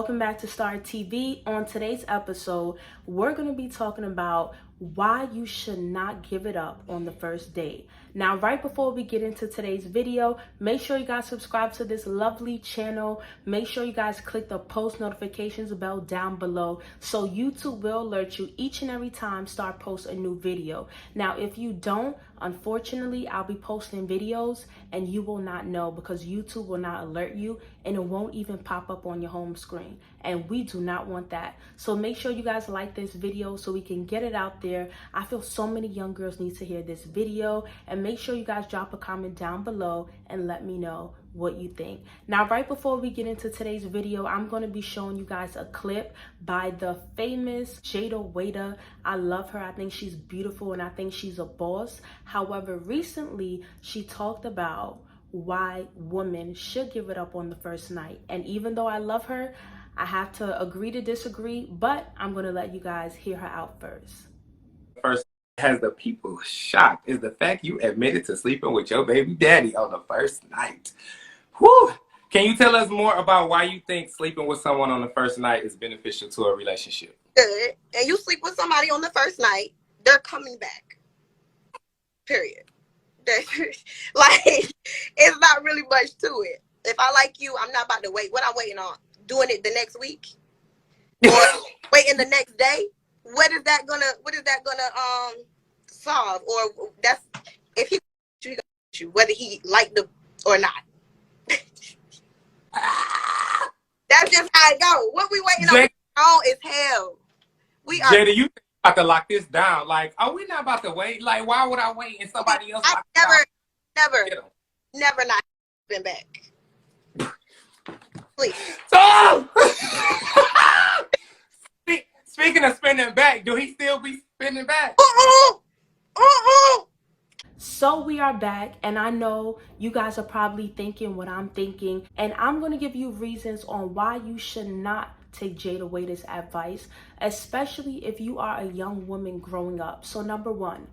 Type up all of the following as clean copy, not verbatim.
welcome back to Star TV. On today's episode, we're going to be talking about why you should not give it up on the first date. Now, right before we get into today's video, make sure you guys subscribe to this lovely channel. Make sure you guys click the post notifications bell down below so YouTube will alert you each and every time Star posts a new video. Now, if you don't, unfortunately, I'll be posting videos and you will not know because YouTube will not alert you and it won't even pop up on your home screen. And we do not want that. So make sure you guys like this video so we can get it out there. I feel so many young girls need to hear this video, and make sure you guys drop a comment down below and let me know what you think. Now, right before we get into today's video, I'm going to be showing you guys a clip by the famous Jayda Wayda. I love her. I think she's beautiful and I think she's a boss. However, recently she talked about why women should give it up on the first night. And even though I love her, I have to agree to disagree, but I'm going to let you guys hear her out first. First has the people shocked is the fact you admitted to sleeping with your baby daddy on the first night. Whew. Can you tell us more about why you think sleeping with someone on the first night is beneficial to a relationship? Good. And you sleep with somebody on the first night, they're coming back. Period. Like, it's not really much to it. If I like you, I'm not about to wait. What I'm waiting on? Doing it the next week? Or waiting the next day? What is that gonna solve? Or that's if he you, whether he liked the or not. That's just how it goes. What we waiting on is hell. We are. Jada, you about to lock this down? Like, are we not about to wait? Like, why would I wait and somebody else? I never not been back. Please. So, speaking of spending back, do he still be spending back? So we are back, and I know you guys are probably thinking what I'm thinking, and I'm going to give you reasons on why you should not take Jayda Wayda's advice, especially if you are a young woman growing up. So number one,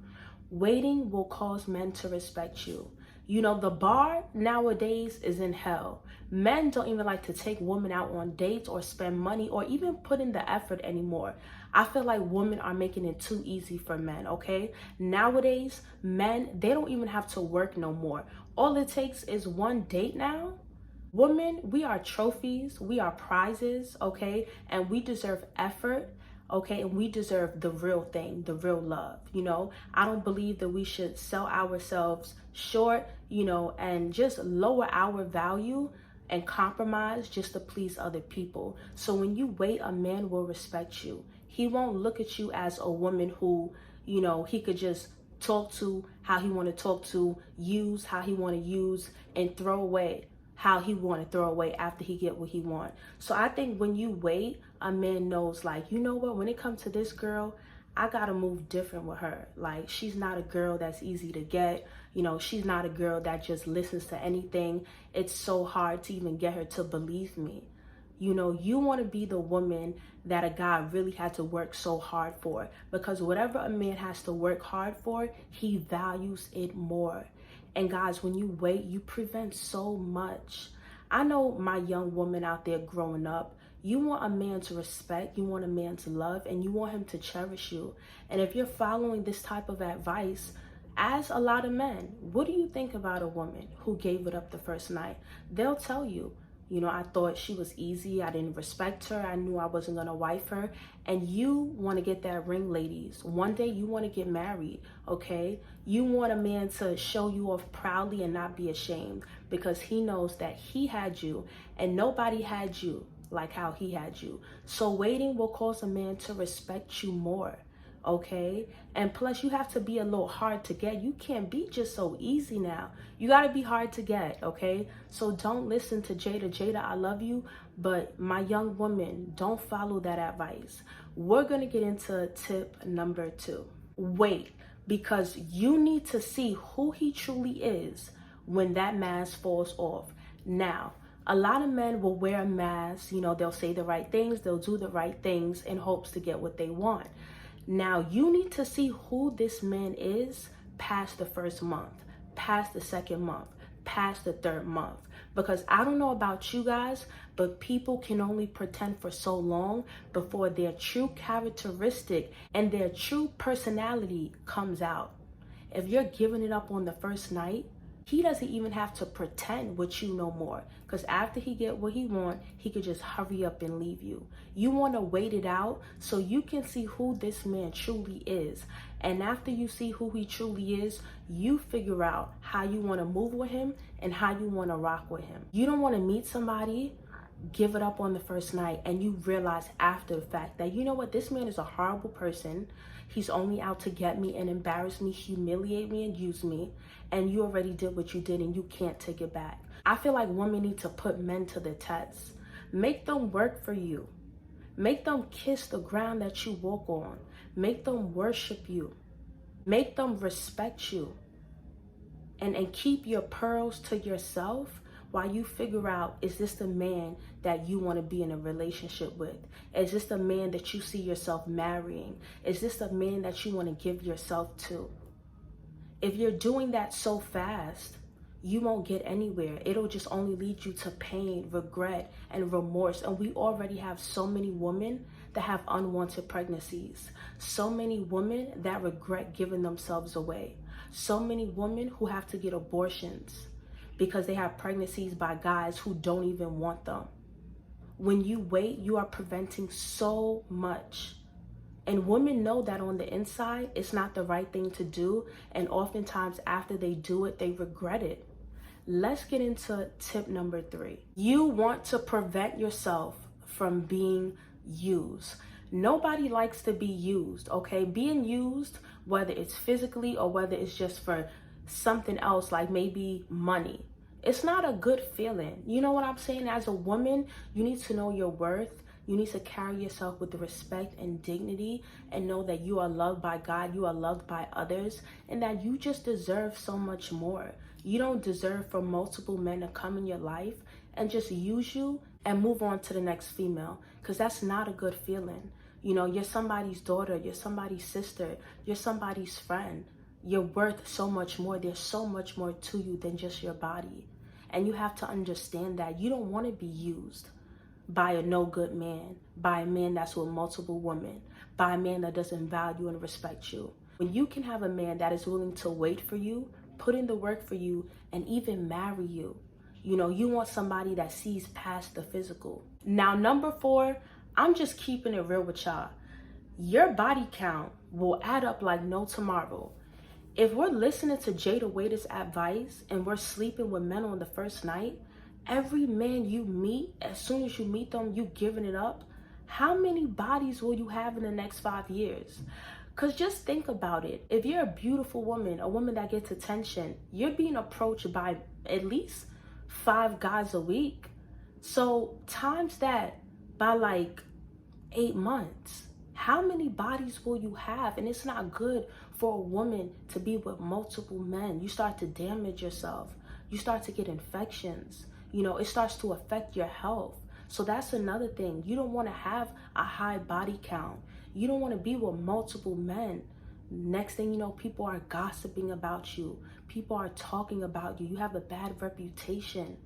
waiting will cause men to respect you. You know, the bar nowadays is in hell. Men don't even like to take women out on dates or spend money or even put in the effort anymore. I feel like women are making it too easy for men, okay? Nowadays, men, they don't even have to work no more. All it takes is one date now. Women, we are trophies, we are prizes, okay? And we deserve effort, okay? And we deserve the real thing, the real love, you know? I don't believe that we should sell ourselves short, you know, and just lower our value and compromise just to please other people. So when you wait, a man will respect you. He won't look at you as a woman who, you know, he could just talk to how he want to talk to, use how he want to use, and throw away how he want to throw away after he get what he want. So I think when you wait, a man knows, like, you know what, when it comes to this girl, I gotta move different with her. Like, she's not a girl that's easy to get. You know, she's not a girl that just listens to anything. It's so hard to even get her to believe me. You know, you want to be the woman that a guy really had to work so hard for, because whatever a man has to work hard for, he values it more. And guys, when you wait, you prevent so much. I know my young woman out there growing up, you want a man to respect, you want a man to love, and you want him to cherish you. And if you're following this type of advice, as a lot of men, what do you think about a woman who gave it up the first night? They'll tell you, you know, I thought she was easy. I didn't respect her. I knew I wasn't going to wife her. And you want to get that ring, ladies. One day you want to get married, okay? You want a man to show you off proudly and not be ashamed, because he knows that he had you and nobody had you like how he had you. So waiting will cause a man to respect you more, okay? And plus, you have to be a little hard to get. You can't be just so easy now. You got to be hard to get, okay? So don't listen to Jada. Jada, I love you, but my young woman, don't follow that advice. We're going to get into tip number 2. Wait, because you need to see who he truly is when that mask falls off. Now, a lot of men will wear a mask, you know, they'll say the right things, they'll do the right things in hopes to get what they want. Now, you need to see who this man is past the first month, past the second month, past the third month, Because I don't know about you guys, but people can only pretend for so long before their true characteristic and their true personality comes out. If you're giving it up on the first night, he doesn't even have to pretend with you no more. Because after he get what he want, he could just hurry up and leave you. You want to wait it out so you can see who this man truly is. And after you see who he truly is, you figure out how you want to move with him and how you want to rock with him. You don't want to meet somebody, give it up on the first night, and you realize after the fact that, you know what, this man is a horrible person. He's only out to get me and embarrass me, humiliate me, and use me. And you already did what you did and you can't take it back. I feel like women need to put men to the test. Make them work for you. Make them kiss the ground that you walk on. Make them worship you. Make them respect you. And keep your pearls to yourself while you figure out, is this the man that you want to be in a relationship with? Is this the man that you see yourself marrying? Is this the man that you want to give yourself to? If you're doing that so fast, you won't get anywhere. It'll just only lead you to pain, regret, and remorse. And we already have so many women that have unwanted pregnancies. So many women that regret giving themselves away. So many women who have to get abortions because they have pregnancies by guys who don't even want them. When you wait, you are preventing so much. And women know that on the inside, it's not the right thing to do. And oftentimes after they do it, they regret it. Let's get into tip number 3. You want to prevent yourself from being used. Nobody likes to be used, okay? Being used, whether it's physically or whether it's just for something else, like maybe money. It's not a good feeling. You know what I'm saying? As a woman, you need to know your worth. You need to carry yourself with respect and dignity and know that you are loved by God, you are loved by others, and that you just deserve so much more. You don't deserve for multiple men to come in your life and just use you and move on to the next female, because that's not a good feeling. You know, you're somebody's daughter, you're somebody's sister, you're somebody's friend. You're worth so much more. There's so much more to you than just your body. And you have to understand that you don't want to be used by a no good man, by a man that's with multiple women, by a man that doesn't value and respect you. When you can have a man that is willing to wait for you, put in the work for you, and even marry you, you know, you want somebody that sees past the physical. Now, number 4, I'm just keeping it real with y'all. Your body count will add up like no tomorrow. If we're listening to Jayda Wayda's advice and we're sleeping with men on the first night, every man you meet, as soon as you meet them, you giving it up. How many bodies will you have in the next 5 years? Because just think about it. If you're a beautiful woman, a woman that gets attention, you're being approached by at least 5 guys a week. So times that by like 8 months. How many bodies will you have? And it's not good for a woman to be with multiple men. You start to damage yourself. You start to get infections. You know, it starts to affect your health. So that's another thing. You don't want to have a high body count. You don't want to be with multiple men. Next thing you know, people are gossiping about you. People are talking about you. You have a bad reputation.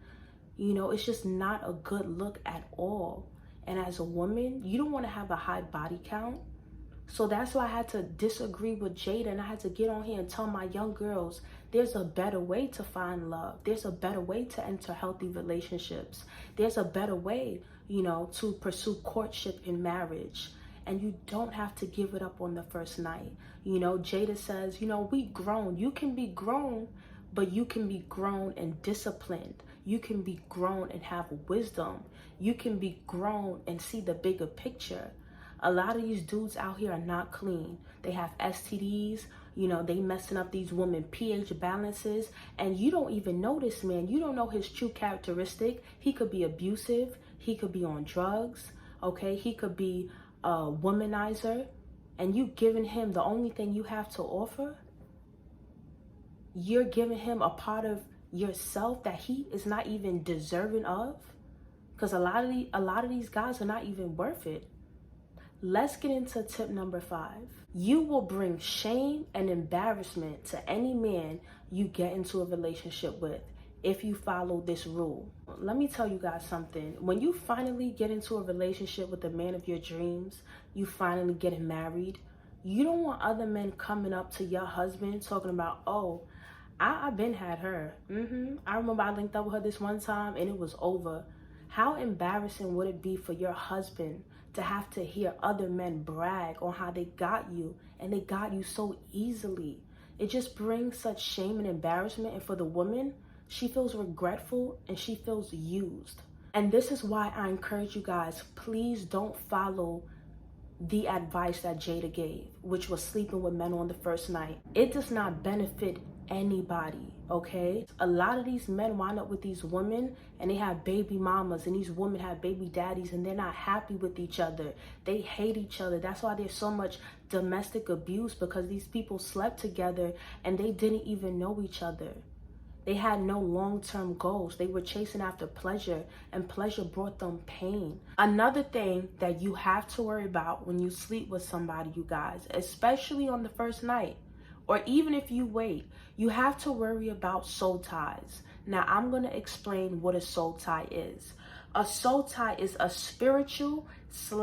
You know, it's just not a good look at all. And as a woman, you don't want to have a high body count. So that's why I had to disagree with Jada, and I had to get on here and tell my young girls, there's a better way to find love. There's a better way to enter healthy relationships. There's a better way, you know, to pursue courtship in marriage. And you don't have to give it up on the first night. You know, Jada says, you know, we grown. You can be grown, but you can be grown and disciplined. You can be grown and have wisdom. You can be grown and see the bigger picture. A lot of these dudes out here are not clean. They have STDs, you know, they messing up these women pH balances, and you don't even know this man. You don't know his true characteristic. He could be abusive. He could be on drugs, okay? He could be a womanizer, and you giving him the only thing you have to offer. You're giving him a part of yourself that he is not even deserving of, because a lot of these guys are not even worth it. Let's get into tip number 5. You will bring shame and embarrassment to any man you get into a relationship with. if you follow this rule. Let me tell you guys something. When you finally get into a relationship with the man of your dreams, you finally get married, you don't want other men coming up to your husband talking about, oh, I been had her. I remember I linked up with her this one time and it was over. How embarrassing would it be for your husband to have to hear other men brag on how they got you, and they got you so easily? It just brings such shame and embarrassment, and for the woman, she feels regretful and she feels used. And this is why I encourage you guys, please don't follow the advice that Jada gave, which was sleeping with men on the first night. It does not benefit anybody, okay? A lot of these men wind up with these women and they have baby mamas, and these women have baby daddies, and they're not happy with each other. They hate each other. That's why there's so much domestic abuse, because these people slept together and they didn't even know each other. They had no long-term goals. They were chasing after pleasure, and pleasure brought them pain. Another thing that you have to worry about when you sleep with somebody, you guys, especially on the first night, or even if you wait, you have to worry about soul ties. Now, I'm going to explain what a soul tie is. A soul tie is a spiritual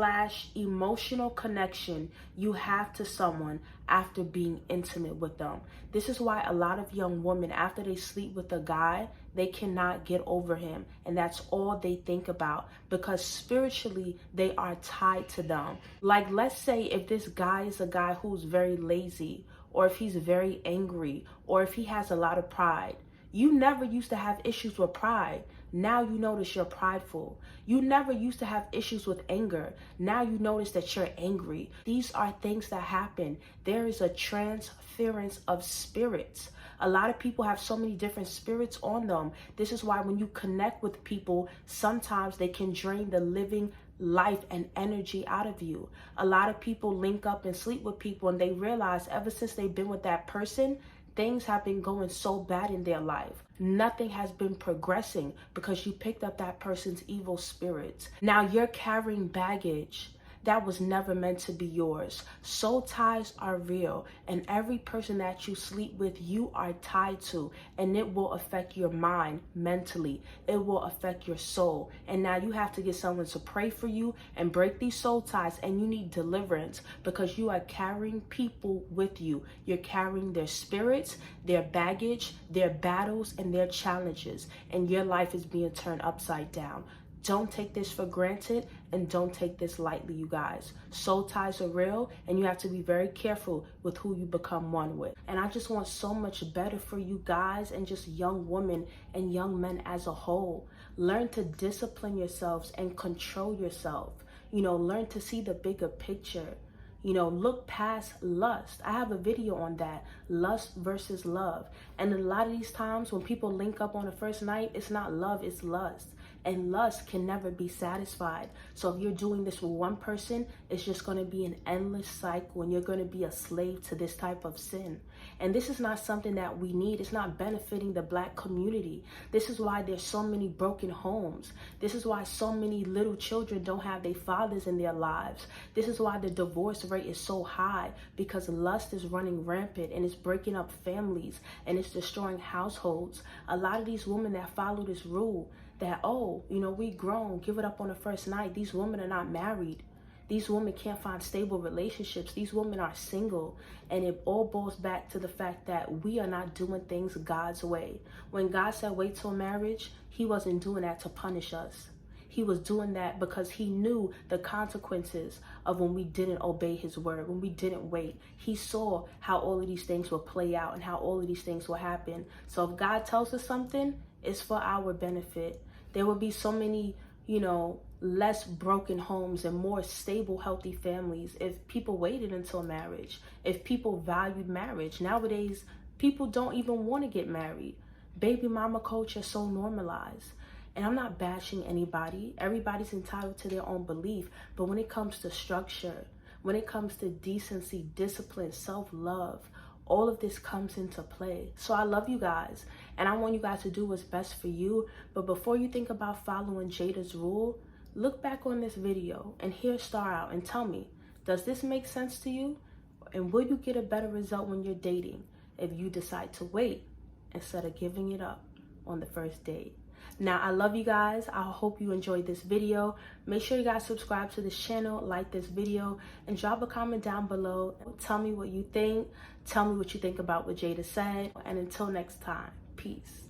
/ emotional connection you have to someone after being intimate with them. This is why a lot of young women, after they sleep with a guy, they cannot get over him, and that's all they think about, because spiritually they are tied to them. Like, let's say if this guy is a guy who's very lazy, or if he's very angry, or if he has a lot of pride. You never used to have issues with pride. Now you notice you're prideful. You never used to have issues with anger. Now you notice that you're angry. These are things that happen. There is a transference of spirits. A lot of people have so many different spirits on them. This is why when you connect with people, sometimes they can drain the living life and energy out of you. A lot of people link up and sleep with people, and they realize ever since they've been with that person, things have been going so bad in their life. Nothing has been progressing because you picked up that person's evil spirits. Now you're carrying baggage that was never meant to be yours. Soul ties are real, and every person that you sleep with, you are tied to, and it will affect your mind mentally. It will affect your soul. And now you have to get someone to pray for you and break these soul ties, and you need deliverance, because you are carrying people with you. You're carrying their spirits, their baggage, their battles, and their challenges, and your life is being turned upside down. Don't take this for granted, and don't take this lightly, you guys. Soul ties are real, and you have to be very careful with who you become one with. And I just want so much better for you guys, and just young women and young men as a whole. Learn to discipline yourselves and control yourself. Learn to see the bigger picture. Look past lust. I have a video on that, lust versus love. And a lot of these times when people link up on the first night, it's not love, it's lust. And lust can never be satisfied. So if you're doing this with one person, it's just going to be an endless cycle, and you're going to be a slave to this type of sin. And this is not something that we need. It's not benefiting the Black community. This is why there's so many broken homes. This is why so many little children don't have their fathers in their lives. This is why the divorce rate is so high, because lust is running rampant, and it's breaking up families, and it's destroying households. A lot of these women that follow this rule, that, we grown, give it up on the first night. These women are not married. These women can't find stable relationships. These women are single. And it all boils back to the fact that we are not doing things God's way. When God said wait till marriage, he wasn't doing that to punish us. He was doing that because he knew the consequences of when we didn't obey his word, when we didn't wait. He saw how all of these things will play out and how all of these things will happen. So if God tells us something, it's for our benefit. There will be so many, less broken homes and more stable, healthy families if people waited until marriage, if people valued marriage. Nowadays, people don't even want to get married. Baby mama culture is so normalized. And I'm not bashing anybody. Everybody's entitled to their own belief. But when it comes to structure, when it comes to decency, discipline, self-love, all of this comes into play. So I love you guys, and I want you guys to do what's best for you. But before you think about following Jada's rule, look back on this video and hear Star out and tell me, does this make sense to you? And will you get a better result when you're dating if you decide to wait instead of giving it up on the first date. Now, I love you guys. I hope you enjoyed this video. Make sure you guys subscribe to this channel, like this video, and drop a comment down below. Tell me what you think. Tell me what you think about what Jada said. And until next time, peace.